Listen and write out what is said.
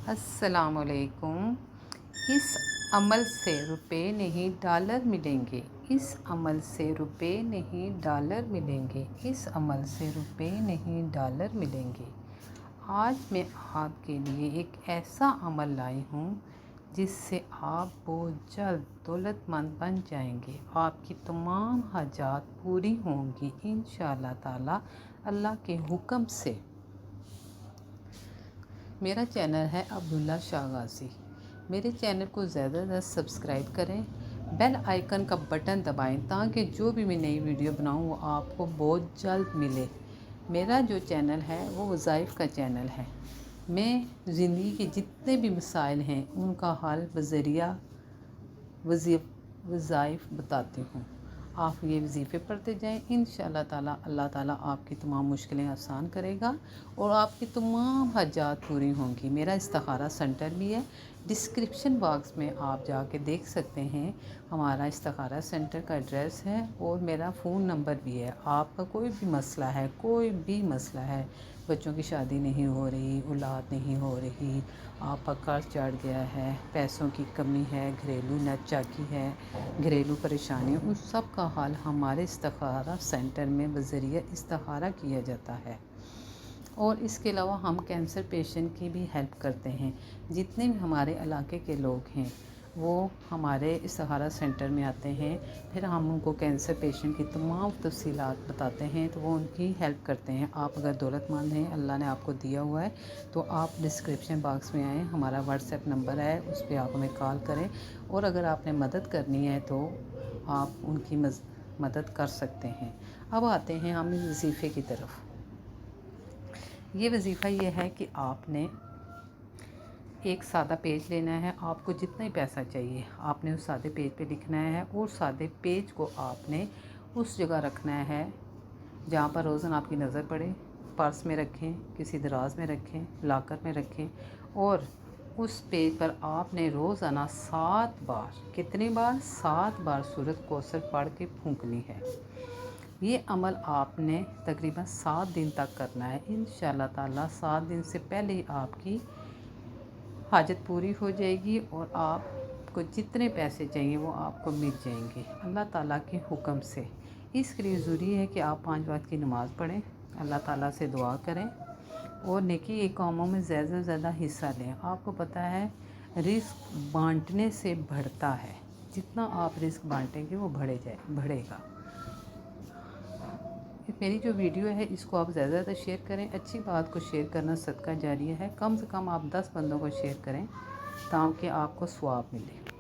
السلام علیکم۔ اس عمل سے روپے نہیں ڈالر ملیں گے، اس عمل سے روپے نہیں ڈالر ملیں گے، اس عمل سے روپے نہیں ڈالر ملیں گے۔ آج میں آپ کے لیے ایک ایسا عمل لائی ہوں جس سے آپ بہت جلد دولت مند بن جائیں گے۔ آپ کی تمام حاجات پوری ہوں گی انشاءاللہ تعالی اللہ کے حکم سے۔ میرا چینل ہے عبداللہ شاہ غازی۔ میرے چینل کو زیادہ سے زیادہ سبسکرائب کریں، بیل آئیکن کا بٹن دبائیں تاکہ جو بھی میں نئی ویڈیو بناؤں وہ آپ کو بہت جلد ملے۔ میرا جو چینل ہے وہ وظائف کا چینل ہے۔ میں زندگی کے جتنے بھی مسائل ہیں ان کا حل بذریعہ وظائف بتاتی ہوں۔ آپ یہ وظیفے پڑھتے جائیں، انشاءاللہ تعالیٰ اللہ تعالیٰ آپ کی تمام مشکلیں آسان کرے گا اور آپ کی تمام حاجات پوری ہوں گی۔ میرا استخارہ سینٹر بھی ہے، ڈسکرپشن باکس میں آپ جا کے دیکھ سکتے ہیں۔ ہمارا استخارہ سینٹر کا ایڈریس ہے اور میرا فون نمبر بھی ہے۔ آپ کا کوئی بھی مسئلہ ہے، کوئی بھی مسئلہ ہے، بچوں کی شادی نہیں ہو رہی، اولاد نہیں ہو رہی، آپ کا قرض چڑھ گیا ہے، پیسوں کی کمی ہے، گھریلو ناچاکی ہے، گھریلو پریشانی، ان سب کا حل ہمارے استخارہ سینٹر میں بذریعہ استخارہ کیا جاتا ہے۔ اور اس کے علاوہ ہم کینسر پیشنٹ کی بھی ہیلپ کرتے ہیں۔ جتنے بھی ہمارے علاقے کے لوگ ہیں وہ ہمارے استخارہ سینٹر میں آتے ہیں، پھر ہم ان کو کینسر پیشنٹ کی تمام تفصیلات بتاتے ہیں تو وہ ان کی ہیلپ کرتے ہیں۔ آپ اگر دولت مند ہیں، اللہ نے آپ کو دیا ہوا ہے تو آپ ڈسکرپشن باکس میں آئیں، ہمارا واٹس ایپ نمبر ہے، اس پہ آپ ہمیں کال کریں، اور اگر آپ نے مدد کرنی ہے تو آپ ان کی مدد کر سکتے ہیں۔ اب آتے ہیں ہم اس وظیفے کی طرف۔ یہ وظیفہ یہ ہے کہ آپ نے ایک سادہ پیج لینا ہے، آپ کو جتنا ہی پیسہ چاہیے آپ نے اس سادے پیج پہ لکھنا ہے، اور سادے پیج کو آپ نے اس جگہ رکھنا ہے جہاں پر روزانہ آپ کی نظر پڑے۔ پرس میں رکھیں، کسی دراز میں رکھیں، لاکر میں رکھیں، اور اس پیج پر آپ نے روزانہ 7 بار، کتنی بار؟ 7 بار سورۃ کوثر پڑھ کے پھونکنی ہے۔ یہ عمل آپ نے تقریباً 7 دن تک کرنا ہے۔ انشاءاللہ تعالیٰ 7 دن سے پہلے ہی آپ کی حاجت پوری ہو جائے گی اور آپ کو جتنے پیسے چاہیے وہ آپ کو مل جائیں گے اللہ تعالیٰ کے حکم سے۔ اس کے لیے ضروری ہے کہ آپ 5 وقت کی نماز پڑھیں، اللہ تعالیٰ سے دعا کریں اور نیکی کے کاموں میں زیادہ سے زیادہ حصہ لیں۔ آپ کو پتہ ہے رزق بانٹنے سے بڑھتا ہے، جتنا آپ رزق بانٹیں گے وہ بڑھے گا۔ میری جو ویڈیو ہے اس کو آپ زیادہ سے زیادہ شیئر کریں، اچھی بات کو شیئر کرنا صدقہ جاریہ ہے، کم سے کم آپ 10 بندوں کو شیئر کریں تاکہ آپ کو ثواب ملے۔